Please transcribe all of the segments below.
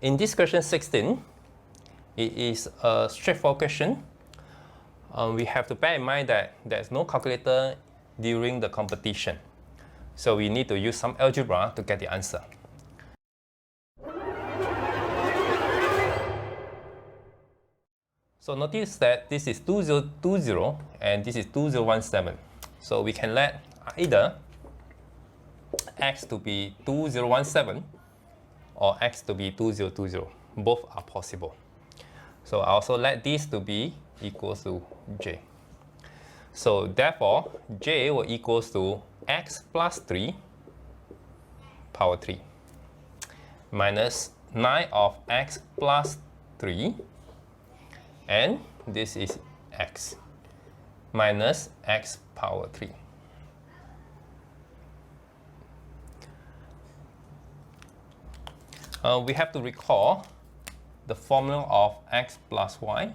in this question 16, it is a straightforward question. We have to bear in mind that there's no calculator during the competition. So we need to use some algebra to get the answer. So notice that this is 2020 and this is 2017. So we can let either x to be 2017 or x to be 2020. Both are possible. So I also let this to be equals to j. So therefore, j will equals to x plus 3 power 3 minus 9 of x plus 3, and this is x minus x power 3. We have to recall the formula of x plus y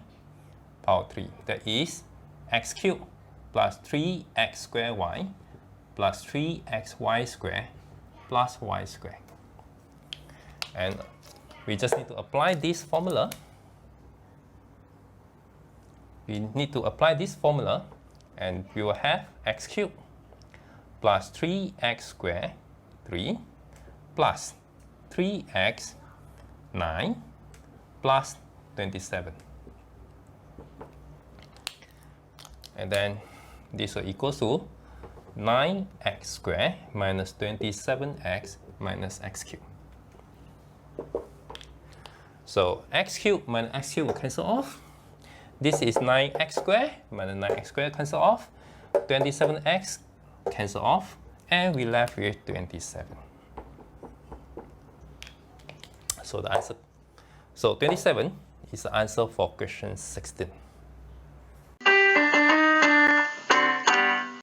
power 3. That is x cubed plus 3x squared y plus 3xy squared plus y squared. And we just need to apply this formula. We need to apply this formula, and we will have x cubed plus 3x squared 3 plus 3x 9 plus 27. And then this will equal to 9x squared minus 27x minus x cubed. So x cubed minus x cubed will cancel off. This is 9x squared minus 9x squared cancel off. 27x cancel off, and we left with 27. So the answer, so 27 is the answer for question 16.